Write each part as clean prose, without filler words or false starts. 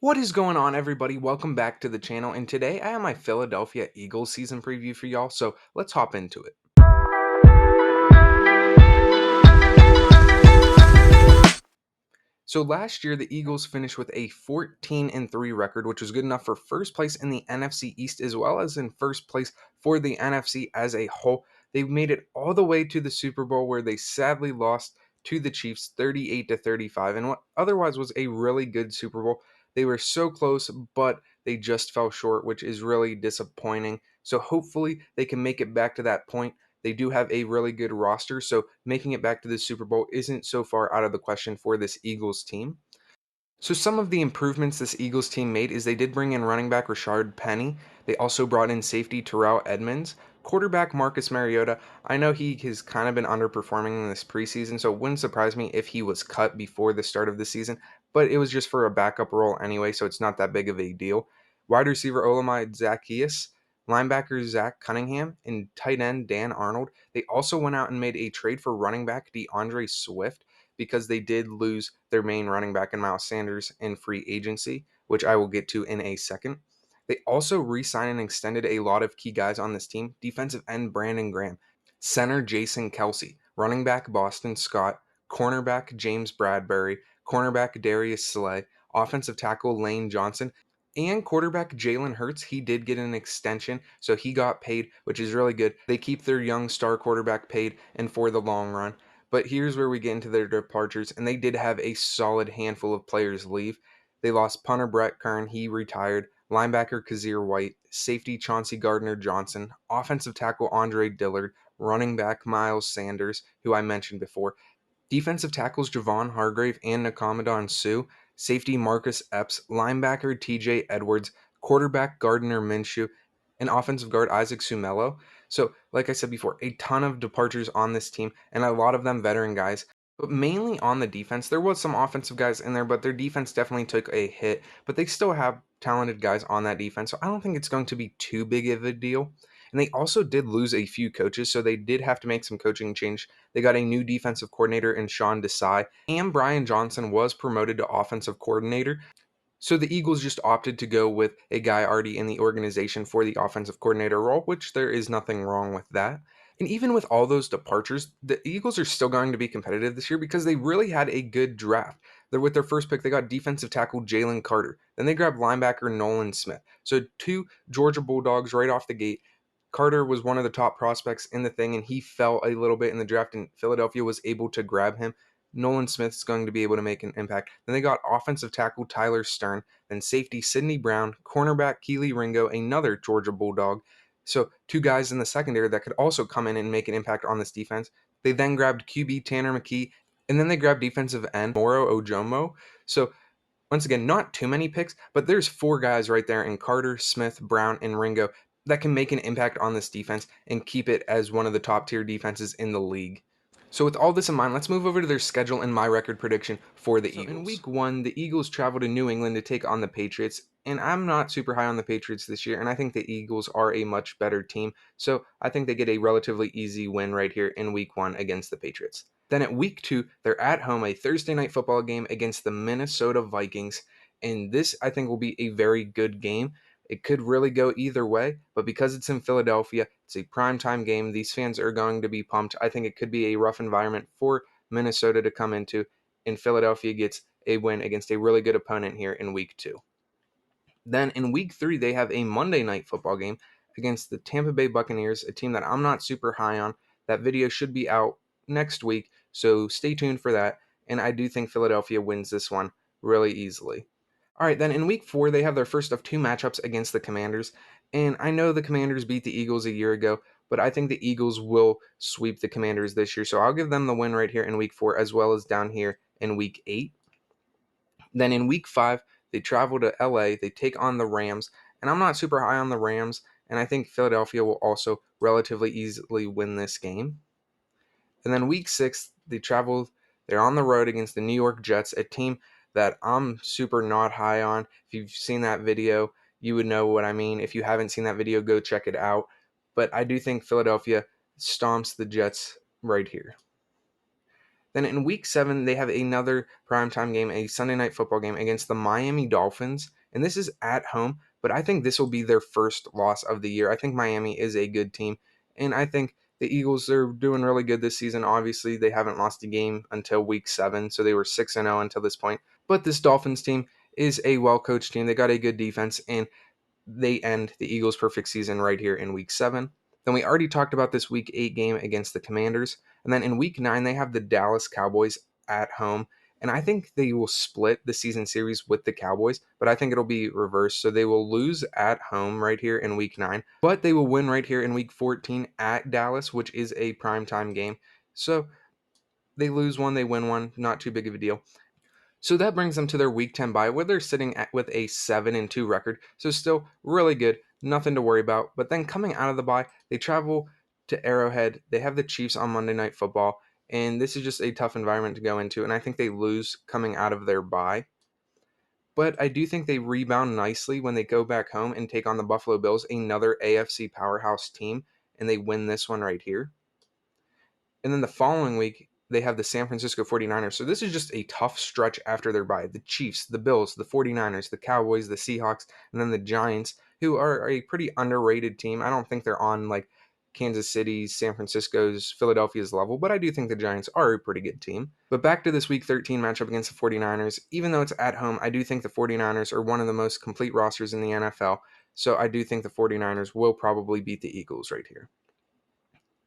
What is going on, everybody? Welcome back to the channel. And today I have my Philadelphia Eagles season preview for y'all. So let's hop into it. So last year, the Eagles finished with a 14-3 record, which was good enough for first place in the NFC East as well as in first place for the NFC as a whole. They made it all the way to the Super Bowl where they sadly lost to the Chiefs 38-35 and what otherwise was a really good Super Bowl. They were so close, but they just fell short, which is really disappointing. So hopefully they can make it back to that point. They do have a really good roster, so making it back to the Super Bowl isn't so far out of the question for this Eagles team. So some of the improvements this Eagles team made is they did bring in running back Rashard Penny. They also brought in safety Terrell Edmonds. Quarterback Marcus Mariota. I know he has kind of been underperforming in this preseason, so it wouldn't surprise me if he was cut before the start of the season, but it was just for a backup role anyway, so it's not that big of a deal. Wide receiver Olamide Zacchaeus, linebacker Zach Cunningham, and tight end Dan Arnold. They also went out and made a trade for running back DeAndre Swift because they did lose their main running back in Miles Sanders in free agency, which I will get to in a second. They also re signed and extended a lot of key guys on this team: defensive end Brandon Graham, center Jason Kelsey, running back Boston Scott, cornerback James Bradbury, cornerback Darius Slay, offensive tackle Lane Johnson, and quarterback Jalen Hurts. He did get an extension, so he got paid, which is really good. They keep their young star quarterback paid and for the long run. But here's where we get into their departures, and they did have a solid handful of players leave. They lost punter Brett Kern, he retired, linebacker Kazir White, safety Chauncey Gardner Johnson, offensive tackle Andre Dillard, running back Miles Sanders, who I mentioned before, defensive tackles Javon Hargrave and Nakamadan Sue, safety Marcus Epps, linebacker TJ Edwards, quarterback Gardner Minshew, and offensive guard Isaac Sumelo. So, like I said before, a ton of departures on this team, and a lot of them veteran guys. But mainly on the defense, there was some offensive guys in there, but their defense definitely took a hit. But they still have talented guys on that defense, so I don't think it's going to be too big of a deal. And they also did lose a few coaches, so they did have to make some coaching change. They got a new defensive coordinator in Sean Desai, and Brian Johnson was promoted to offensive coordinator. So the Eagles just opted to go with a guy already in the organization for the offensive coordinator role, which there is nothing wrong with that. And even with all those departures, the Eagles are still going to be competitive this year because they really had a good draft. With their first pick, they got defensive tackle Jalen Carter. Then they grabbed linebacker Nolan Smith. So two Georgia Bulldogs right off the gate. Carter was one of the top prospects in the thing, and he fell a little bit in the draft, and Philadelphia was able to grab him. Nolan Smith's going to be able to make an impact. Then they got offensive tackle Tyler Stern, then safety Sidney Brown, cornerback Keely Ringo, another Georgia Bulldog. So two guys in the secondary that could also come in and make an impact on this defense. They then grabbed QB Tanner McKee, and then they grabbed defensive end Moro Ojomo. So once again, not too many picks, but there's four guys right there in Carter, Smith, Brown, and Ringo that can make an impact on this defense and keep it as one of the top tier defenses in the league. So with all this in mind, let's move over to their schedule and my record prediction for the Eagles. In week 1, the Eagles travel to New England to take on the Patriots, and I'm not super high on the Patriots this year, and I think the Eagles are a much better team, so I think they get a relatively easy win right here in week 1 against the Patriots. Then at week 2, they're at home, a Thursday night football game against the Minnesota Vikings, and this I think will be a very good game. It could really go either way, but because it's in Philadelphia, it's a primetime game. These fans are going to be pumped. I think it could be a rough environment for Minnesota to come into, and Philadelphia gets a win against a really good opponent here in week 2. Then in week 3, they have a Monday night football game against the Tampa Bay Buccaneers, a team that I'm not super high on. That video should be out next week, so stay tuned for that. And I do think Philadelphia wins this one really easily. All right, then in week 4, they have their first of two matchups against the Commanders. And I know the Commanders beat the Eagles a year ago, but I think the Eagles will sweep the Commanders this year. So I'll give them the win right here in week 4, as well as down here in week 8. Then in week 5, they travel to LA. They take on the Rams. And I'm not super high on the Rams. And I think Philadelphia will also relatively easily win this game. And then week 6, they're on the road against the New York Jets, a team that I'm super not high on. If you've seen that video, you would know what I mean. If you haven't seen that video, go check it out. But I do think Philadelphia stomps the Jets right here. Then in week 7, they have another primetime game, a Sunday night football game against the Miami Dolphins. And this is at home, but I think this will be their first loss of the year. I think Miami is a good team. And I think the Eagles are doing really good this season. Obviously, they haven't lost a game until week 7, so they were 6-0 until this point. But this Dolphins team is a well coached team. They got a good defense, and they end the Eagles' perfect season right here in week 7. Then we already talked about this week 8 game against the Commanders. And then in week 9, they have the Dallas Cowboys at home. And I think they will split the season series with the Cowboys, but I think it'll be reversed. So they will lose at home right here in week 9, but they will win right here in week 14 at Dallas, which is a primetime game. So they lose one, they win one, not too big of a deal. So that brings them to their week 10 bye, where they're sitting with a 7-2 record. So still really good, nothing to worry about. But then coming out of the bye, they travel to Arrowhead. They have the Chiefs on Monday Night Football, and this is just a tough environment to go into. And I think they lose coming out of their bye. But I do think they rebound nicely when they go back home and take on the Buffalo Bills, another AFC powerhouse team, and they win this one right here. And then the following week, they have the San Francisco 49ers. So this is just a tough stretch after their bye. The Chiefs, the Bills, the 49ers, the Cowboys, the Seahawks, and then the Giants, who are a pretty underrated team. I don't think they're on like Kansas City's, San Francisco's, Philadelphia's level, but I do think the Giants are a pretty good team. But back to this week 13 matchup against the 49ers, even though it's at home, I do think the 49ers are one of the most complete rosters in the NFL. So I do think the 49ers will probably beat the Eagles right here.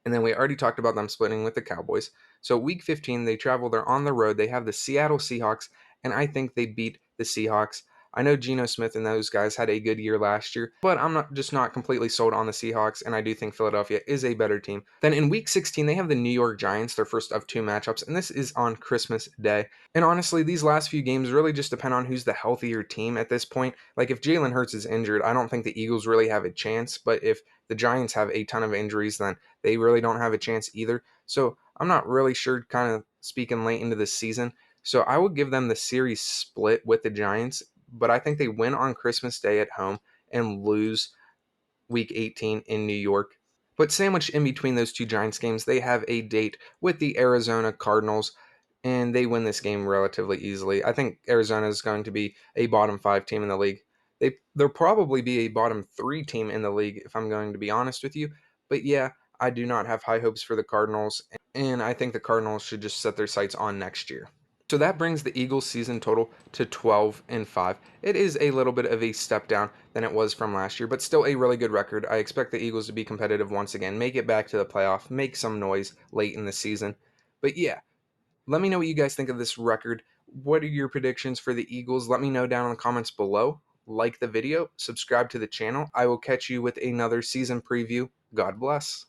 And then we already talked about them splitting with the Cowboys. So week 15, they travel, they're on the road. They have the Seattle Seahawks, and I think they beat the Seahawks. I know Geno Smith and those guys had a good year last year, but I'm not completely sold on the Seahawks, and I do think Philadelphia is a better team. Then in week 16, they have the New York Giants, their first of 2 matchups, and this is on Christmas Day. And honestly, these last few games really just depend on who's the healthier team at this point. Like if Jalen Hurts is injured, I don't think the Eagles really have a chance, but if the Giants have a ton of injuries, then they really don't have a chance either. So I'm not really sure, kind of speaking late into the season. So I would give them the series split with the Giants, but I think they win on Christmas Day at home and lose week 18 in New York. But sandwiched in between those two Giants games, they have a date with the Arizona Cardinals, and they win this game relatively easily. I think Arizona is going to be a bottom 5 team in the league. They'll probably be a bottom 3 team in the league, if I'm going to be honest with you. But yeah, I do not have high hopes for the Cardinals, and I think the Cardinals should just set their sights on next year. So that brings the Eagles' season total to 12-5. It is a little bit of a step down than it was from last year, but still a really good record. I expect the Eagles to be competitive once again, make it back to the playoff, make some noise late in the season. But yeah, let me know what you guys think of this record. What are your predictions for the Eagles? Let me know down in the comments below. Like the video, subscribe to the channel. I will catch you with another season preview. God bless.